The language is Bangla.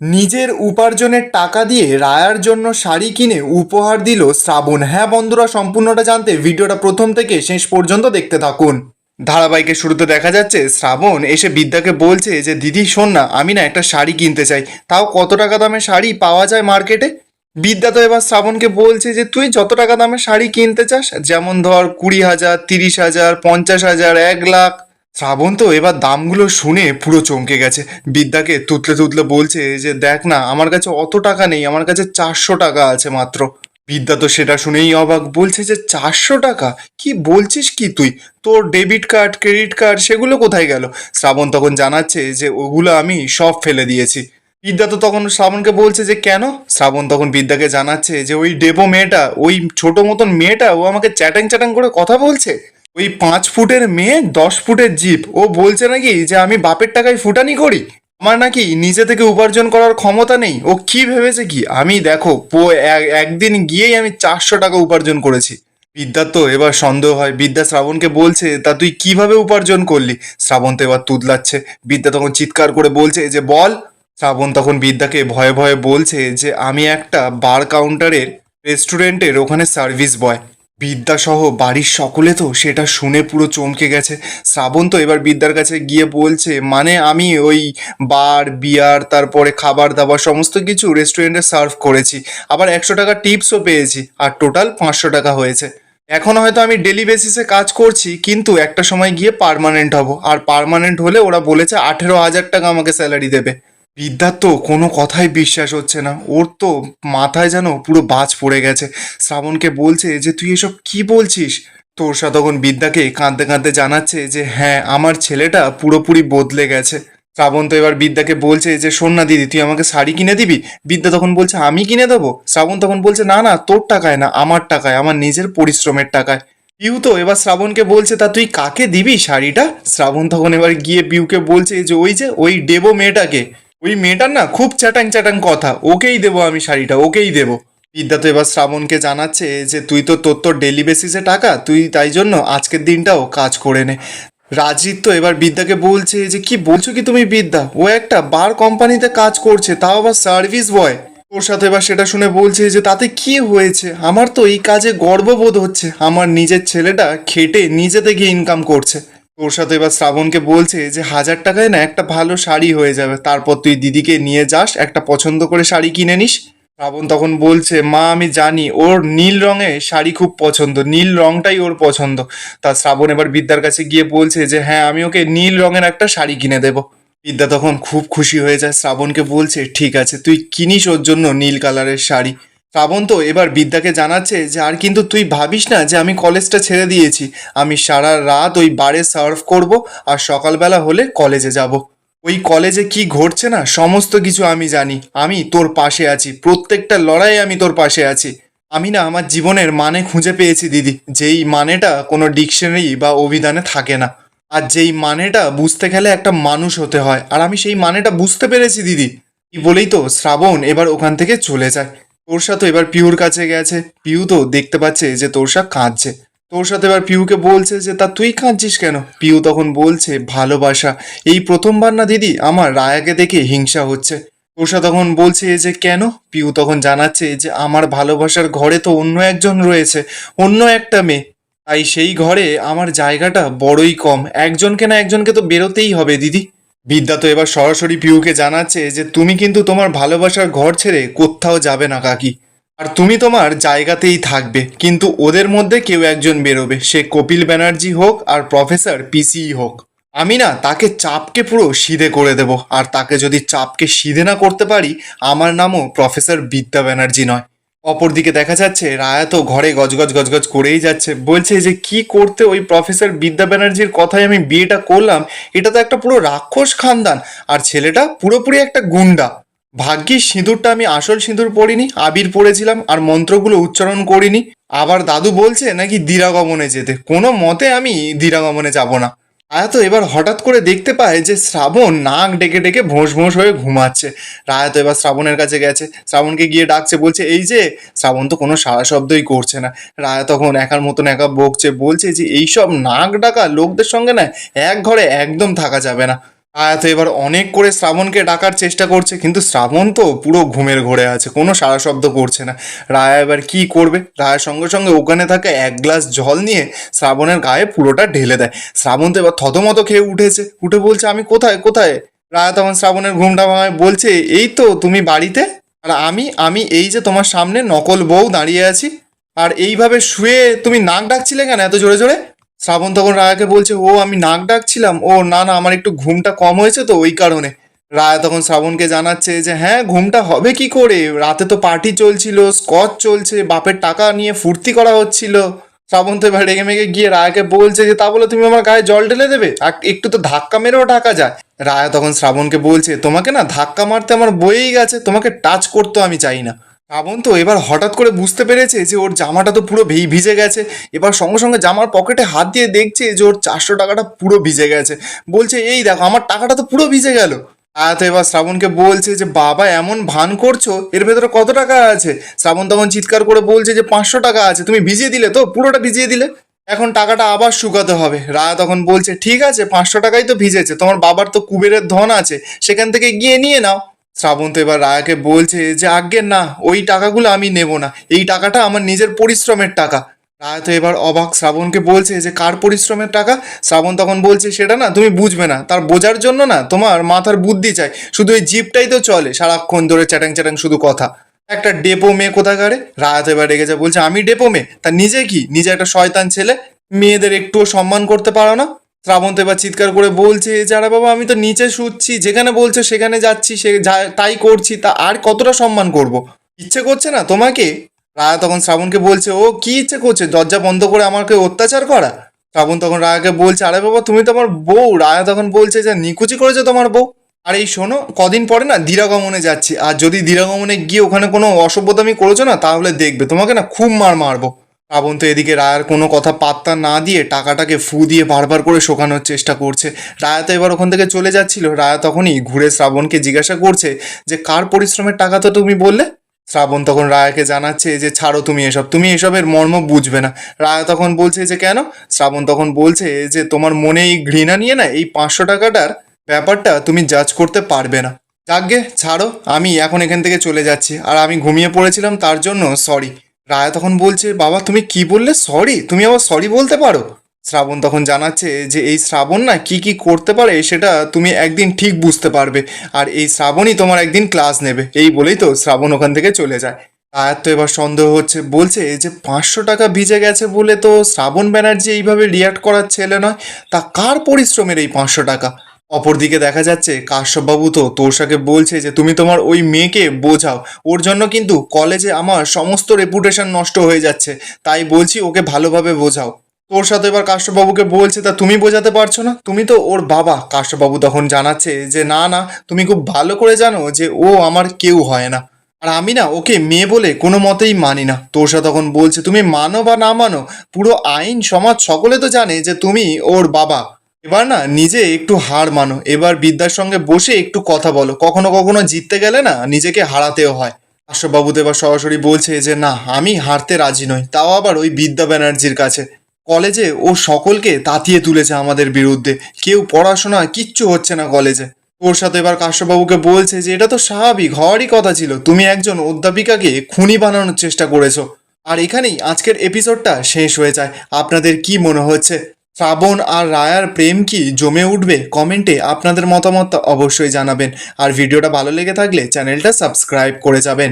নিজের উপার্জনের টাকা দিয়ে রায়ার জন্য শাড়ি কিনে উপহার দিল শ্রাবণ। হ্যাঁ বন্ধুরা, সম্পূর্ণটা জানতে ভিডিওটা প্রথম থেকে শেষ পর্যন্ত দেখতে থাকুন। ধারাবাহিকের শুরুতে দেখা যাচ্ছে শ্রাবণ এসে বিদ্যাকে বলছে যে দিদি শোন না, আমি না একটা শাড়ি কিনতে চাই, তাও কত টাকা দামের শাড়ি পাওয়া যায় মার্কেটে। বিদ্যা তো এবার শ্রাবণকে বলছে যে তুই যত টাকা দামের শাড়ি কিনতে চাস, যেমন ধর 20,000, 30,000, 50,000, 1 লাখ। শ্রাবণ তো এবার দামগুলো শুনে পুরো চমকে গেছে। বিদ্যাকে তুতলে তুতলে বলছে যে দেখ না, আমার কাছে অত টাকা নেই, আমার কাছে 400 টাকা আছে মাত্র। বিদ্যা তো সেটা শুনেই অবাক, বলছে যে 400 টাকা? কি বলছিস কি তুই? তোর ডেবিট কার্ড, ক্রেডিট কার্ড সেগুলো কোথায় গেল? শ্রাবণ তখন জানাচ্ছে যে ওগুলো আমি সব ফেলে দিয়েছি। বিদ্যা তো তখন শ্রাবণকে বলছে যে কেন? শ্রাবণ তখন বিদ্যাকে জানাচ্ছে যে ওই ডেবো মেয়েটা, ওই ছোট মতন মেয়েটা, ও আমাকে চ্যাটাং চ্যাটাং করে কথা বলছে। ওই 5 ফুটের মেয়ে, 10 ফুটের জিপ, ও বলছে নাকি যে আমি বাপের টাকায় ফুটানি করি, আমার নাকি নিজে থেকে উপার্জন করার ক্ষমতা নেই। ও কি ভেবেছে কি আমি দেখো একদিন গিয়েই আমি 400 টাকা উপার্জন করেছি। বিদ্যার তো এবার সন্দেহ হয়। বিদ্যা শ্রাবণকে বলছে তা তুই কিভাবে উপার্জন করলি? শ্রাবণ তো এবার তুতলাচ্ছে। বিদ্যা তখন চিৎকার করে বলছে যে বল। শ্রাবণ তখন বিদ্যাকে ভয়ে ভয়ে বলছে যে আমি একটা বার কাউন্টারের, রেস্টুরেন্টের ওখানে সার্ভিস বয়। বিদ্যা সহ বাড়ির সকলে তো সেটা শুনে পুরো চমকে গেছে। শ্রাবণ তো এবার বিদ্যার কাছে গিয়ে বলছে মানে আমি ওই বার বিয়ার, তারপরে খাবার দাবার সমস্ত কিছু রেস্টুরেন্টে সার্ভ করেছি, আবার 100 টাকা টিপসও পেয়েছি, আর টোটাল 500 টাকা হয়েছে। এখন হয়তো আমি ডেলি বেসিসে কাজ করছি, কিন্তু একটা সময় গিয়ে পার্মানেন্ট হব, আর পার্মানেন্ট হলে ওরা বলেছে 18,000 টাকা আমাকে স্যালারি দেবে। বিদ্যার তো কোনো কথাই বিশ্বাস হচ্ছে না, ওর তো মাথায় যেন পুরো বাজ পড়ে গেছে। শ্রাবণকে বলছে যে তুই এসব কি বলছিস? তোরসা তখন বিদ্যাকে কাঁদতে কাঁদতে জানাচ্ছে যে হ্যাঁ, আমার ছেলেটা পুরোপুরি বদলে গেছে। শ্রাবণ তো এবার বিদ্যাকে বলছে যে শোন না দিদি, তুই আমাকে শাড়ি কিনে দিবি। বিদ্যা তখন বলছে আমি কিনে দেবো। শ্রাবণ তখন বলছে না না, তোর টাকায় না, আমার টাকায়, আমার নিজের পরিশ্রমের টাকায়। পিউ তো এবার শ্রাবণকে বলছে তা তুই কাকে দিবি শাড়িটা? শ্রাবণ তখন এবার গিয়ে পিউকে বলছে যে ওই ডেবো মেয়েটাকে, ওই মেয়েটার না খুব চ্যাটাং চ্যাটাং কথা, ওকেই দেবো আমি শাড়িটা, ওকেই দেবো। বিদ্যা তো এবার শ্রাবণকে জানাচ্ছে যে তুই তো তোর ডেলি বেসিসে টাকা, তুই তাই জন্য আজকের দিনটাও কাজ করে নে। রাজজিৎ তো এবার বিদ্যাকে বলছে যে কি বলছো কি তুমি বিদ্যা, ও একটা বার কোম্পানিতে কাজ করছে, তাও আবার সার্ভিস বয়। ওর সাথে এবার সেটা শুনে বলছে যে তাতে কি হয়েছে, আমার তো এই কাজে গর্ববোধ হচ্ছে, আমার নিজের ছেলেটা খেটে নিজে থেকে ইনকাম করছে। ওর সাথে এবার শ্রাবণকে বলছে যে 1,000 টাকায় না একটা ভালো শাড়ি হয়ে যাবে, তারপর তুই দিদিকে নিয়ে যাস, একটা পছন্দ করে শাড়ি কিনে নিস। শ্রাবণ তখন বলছে মা আমি জানি ওর নীল রঙে শাড়ি খুব পছন্দ, নীল রংটাই ওর পছন্দ। তা শ্রাবণ এবার বিদ্যার কাছে গিয়ে বলছে যে হ্যাঁ, আমি ওকে নীল রঙের একটা শাড়ি কিনে দেবো। বিদ্যা তখন খুব খুশি হয়ে যায়, শ্রাবণকে বলছে ঠিক আছে, তুই কিনিস ওর জন্য নীল কালারের শাড়ি। শ্রাবণ তো এবার বিদ্যাকে জানাচ্ছে যে আর কিন্তু তুই ভাবিস না যে আমি কলেজটা ছেড়ে দিয়েছি, আমি সারা রাত ওই বারে সার্ভ করব, আর সকালবেলা হলে কলেজে যাব। ওই কলেজে কি ঘটছে না সমস্ত কিছু আমি জানি, আমি তোর পাশে আছি, প্রত্যেকটা লড়াইয়ে আমি তোর পাশে আছি। আমি না আমার জীবনের মানে খুঁজে পেয়েছি দিদি, যেই মানেটা কোনো ডিকশনারি বা অভিধানে থাকে না, আর যেই মানেটা বুঝতে গেলে একটা মানুষ হতে হয়, আর আমি সেই মানেটা বুঝতে পেরেছি দিদি। এই বলেই তো শ্রাবণ এবার ওখান থেকে চলে যায়। তোরসা তো এবার পিউর কাছে গেছে। পিউ তো দেখতে পাচ্ছে যে তোরসা কাঁদছে। তোর সাথে এবার পিউকে বলছে যে তা তুই কাঁদছিস কেন? পিউ তখন বলছে ভালোবাসা, এই প্রথমবার না দিদি আমার রায়াকে দেখে হিংসা হচ্ছে। তোষা তখন বলছে যে কেন? পিউ তখন জানাচ্ছে যে আমার ভালোবাসার ঘরে তো অন্য একজন রয়েছে, অন্য একটা মেয়ে, তাই সেই ঘরে আমার জায়গাটা বড়ই কম, একজনকে না একজনকে তো বেরোতেই হবে দিদি। বিদ্যা তো এবার সরাসরি পিউকে জানাচ্ছে যে তুমি কিন্তু তোমার ভালোবাসার ঘর ছেড়ে কোথাও যাবে না কাকি, আর তুমি তোমার জায়গাতেই থাকবে, কিন্তু ওদের মধ্যে কেউ একজন বেরোবে, সে কপিল ব্যানার্জি হোক আর প্রফেসর পিসিই হোক। আমি না তাকে চাপকে পুরো সিধে করে দেব, আর তাকে যদি চাপকে সিধে না করতে পারি, আমার নামও প্রফেসর বিদ্যা ব্যানার্জি নয়। অপরদিকে দেখা যাচ্ছে রায়া তো ঘরে গজগজ গজগজ করেই যাচ্ছে, বলছে যে কি করতে ওই প্রফেসর বিদ্যা ব্যানার্জির কথায় আমি বিয়েটা করলাম, এটা তো একটা পুরো রাক্ষস খানদান, আর ছেলেটা পুরোপুরি একটা গুন্ডা। ভাগ্যিস সিঁদুরটা আমি আসল সিঁদুর পরিনি, আবির পরেছিলাম, আর মন্ত্রগুলো উচ্চারণ করিনি। আবার দাদু বলছে নাকি দিরাগমনে যেতে, কোনো মতে আমি দিরাগমনে যাব না। রায়া তো এবার হঠাৎ করে দেখতে পায় যে শ্রাবণ নাক ডেকে ডেকে ভোঁস ভোঁস হয়ে ঘুমাচ্ছে। রায়া তো এবার শ্রাবণের কাছে গেছে, শ্রাবণকে গিয়ে ডাকছে, বলছে এই যে। শ্রাবণ তো কোনো সাড়া শব্দই করছে না। রায়া তখন একার মতন একা বকছে, বলছে যে এইসব নাক ডাকা লোকদের সঙ্গে না এক ঘরে একদম থাকা যাবে না। রায়া তো এবার অনেক করে শ্রাবণকে ডাকার চেষ্টা করছে, কিন্তু শ্রাবণ তো পুরো ঘুমের ঘোরে আছে, কোনো সাড়া শব্দ করছে না। রায়া এবার কি করবে? রায়ার সঙ্গে সঙ্গে ওখানে থাকা এক গ্লাস জল নিয়ে শ্রাবণের গায়ে পুরোটা ঢেলে দেয়। শ্রাবণ তো এবার থতমত খেয়ে উঠেছে, উঠে বলছে আমি কোথায় কোথায়? রায়া তখন শ্রাবণের ঘুমটা ভাঙায়, বলছে এই তো তুমি বাড়িতে, আর আমি আমি এই যে তোমার সামনে নকল বউ দাঁড়িয়ে আছি, আর এইভাবে শুয়ে তুমি নাক ডাকছিলে কেন এত জোরে জোরে? শ্রাবণ তখন রায়াকে বলছে, ও আমি নাক ডাকছিলাম, ও না না আমার একটু ঘুমটা কম হয়েছে তো ওই কারণে। রায়া তখন শ্রাবণকে জানাচ্ছে যে হ্যাঁ ঘুমটা হবে কি করে, রাতে তো পার্টি চলছিল, স্কচ চলছে, বাপের টাকা নিয়ে ফুর্তি করা হচ্ছিল। শ্রাবণ তো এবার রেগে মেগে গিয়ে রায়াকে বলছে যে তা বলে তুমি আমার গায়ে জল ঢেলে দেবে, আর একটু তো ধাক্কা মেরেও ঢাকা যায়। রায়া তখন শ্রাবণকে বলছে তোমাকে না ধাক্কা মারতে আমার বয়েই গেছে, তোমাকে টাচ করতেও আমি চাই না। শ্রাবণ তো এবার হঠাৎ করে বুঝতে পেরেছে যে ওর জামাটা তো পুরো ভিজে গেছে। এবার সঙ্গে সঙ্গে জামার পকেটে হাত দিয়ে দেখছে যে ওর 400 টাকাটা পুরো ভিজে গেছে। বলছে এই দেখো আমার টাকাটা তো পুরো ভিজে গেল। তো এবার শ্রাবণকে বলছে যে বাবা এমন ভান করছো, এর ভেতরে কত টাকা আছে? শ্রাবণ তখন চিৎকার করে বলছে যে 500 টাকা আছে, তুমি ভিজিয়ে দিলে তো, পুরোটা ভিজিয়ে দিলে, এখন টাকাটা আবার শুকাতে হবে। রায়া তখন বলছে ঠিক আছে 500 টাকাই তো ভিজেছে, তোমার বাবার তো কুবেরের ধন আছে, সেখান থেকে গিয়ে নিয়ে নাও। শ্রাবণ তো এবার রায়াকে বলছে যে আজ্ঞে না, ওই টাকাগুলো আমি নেব না, এই টাকাটা আমার নিজের পরিশ্রমের টাকা। রায়া তো এবার অবাক, শ্রাবণকে বলছে যে কার পরিশ্রমের টাকা? শ্রাবণ তখন বলছে সেটা না তুমি বুঝবে না, তার বোঝার জন্য না তোমার মাথার বুদ্ধি চাই, শুধু এই জিপটাই তো চলে সারাক্ষণ ধরে চ্যাটাং চ্যাটাং শুধু কথা। একটা ডেপো মেয়ে কোথাকারে। রায়া তো এবার রেগে যায়, বলছে আমি ডেপো মেয়ে? তা নিজে কি, নিজে একটা শয়তান ছেলে, মেয়েদের একটুও সম্মান করতে পারো না? শ্রাবন্ত এবার চিৎকার করে বলছে যারা বাবা আমি তো নিচে শুচ্ছি, যেখানে বলছে সেখানে যাচ্ছি, তাই করছি, তা আর কতটা সম্মান করব? ইচ্ছে করছে না তোমাকে? রায়া তখন শ্রাবণকে বলছে ও কি ইচ্ছে করছে, দরজা বন্ধ করে আমাকে অত্যাচার করা? শ্রাবণ তখন রায়াকে বলছে আরে বাবা তুমি তো আমার বউ। রায়া তখন বলছে যে নিকুচি করেছে তোমার বউ। আর এই শোনো, কদিন পরে না দিরাগমনে যাচ্ছি, আর যদি দিরাগমনে গিয়ে ওখানে কোনো অসভ্যতামি করেছো না, তাহলে দেখবে তোমাকে না খুব মার মারবো। শ্রাবণ তো এদিকে রায়ার কোনো কথা পাত্তা না দিয়ে টাকাটাকে ফু দিয়ে বারবার করে শোকানোর চেষ্টা করছে। রায়া তো এবার ওখান থেকে চলে যাচ্ছিল। রায়া তখনই ঘুরে শ্রাবণকে জিজ্ঞাসা করছে যে কার পরিশ্রমের টাকা তো তুমি বললে? শ্রাবণ তখন রায়াকে জানাচ্ছে যে ছাড়ো তুমি এসব, তুমি এসবের মর্ম বুঝবে না। রায়া তখন বলছে যে কেন? শ্রাবণ তখন বলছে যে তোমার মনে এই ঘৃণা নিয়ে না এই 500 টাকাটার ব্যাপারটা তুমি জাজ করতে পারবে না। যাকগে ছাড়ো, আমি এখন এখান থেকে চলে যাচ্ছি, আর আমি ঘুমিয়ে পড়েছিলাম তার জন্য সরি। রায়া তখন বলছে বাবা তুমি কি বললে, সরি? তুমি আবার সরি বলতে পারো? শ্রাবণ তখন জানাচ্ছে যে এই শ্রাবণ না কি কি করতে পারে সেটা তুমি একদিন ঠিক বুঝতে পারবে, আর এই শ্রাবণই তোমার একদিন ক্লাস নেবে। এই বলেই তো শ্রাবণ ওখান থেকে চলে যায়। রায়ার তো এবার সন্দেহ হচ্ছে, বলছে যে 500 টাকা ভিজে গেছে বলে তো শ্রাবণ ব্যানার্জি এইভাবে রিয়াক্ট করার ছেলে নয়, তা কার পরিশ্রমের এই 500 টাকা? অপরদিকে দেখা যাচ্ছে কাশ্যপবাবু তো তোষাকে বলছে যে তুমি তোমার ওই মেয়েকে বোঝাও, ওর জন্য কিন্তু কলেজে আমার সমস্ত রেপুটেশন নষ্ট হয়ে যাচ্ছে, তাই বলছি ওকে ভালোভাবে বোঝাও। তোর সাথে এবার কাশ্যপবাবুকে বলছে তা তুমি বোঝাতে পারছো না, তুমি তো ওর বাবা। কাশ্যপবাবু তখন জানাচ্ছে যে না না, তুমি খুব ভালো করে জানো যে ও আমার কেউ হয় না, আর আমি না ওকে মেয়ে বলে কোনো মতেই মানি না। তোষা তখন বলছে তুমি মানো বা না মানো, পুরো আইন সমাজ সকলে তো জানে যে তুমি ওর বাবা। এবার না নিজে একটু হার মানো, এবার বিদ্যার সঙ্গে বসে একটু কথা বলো, কখনো কখনো জিততে গেলে না নিজেকে হারাতেও হয়। কাশ্যপবাবু তো এবার সরাসরি বলছে যে না আমি হারতে রাজি নই, তাও আবার ওই বিদ্যা ব্যানার্জির কাছে। কলেজে ও সকলকে তাতিয়ে তুলেছে আমাদের বিরুদ্ধে, কেউ পড়াশোনা কিচ্ছু হচ্ছে না কলেজে। ওর সাথে এবার কাশ্যপবাবুকে বলছে যে এটা তো স্বাভাবিক হওয়ারই কথা ছিল, তুমি একজন অধ্যাপিকাকে খুনি বানানোর চেষ্টা করেছো। আর এখানেই আজকের এপিসোডটা শেষ হয়ে যায়। আপনাদের কি মনে হচ্ছে, শ্রাবণ আর রায়ার প্রেম কি জমে উঠবে? কমেন্টে আপনাদের মতামত অবশ্যই জানাবেন, আর ভিডিওটা ভালো লেগে থাকলে চ্যানেলটা সাবস্ক্রাইব করে যাবেন।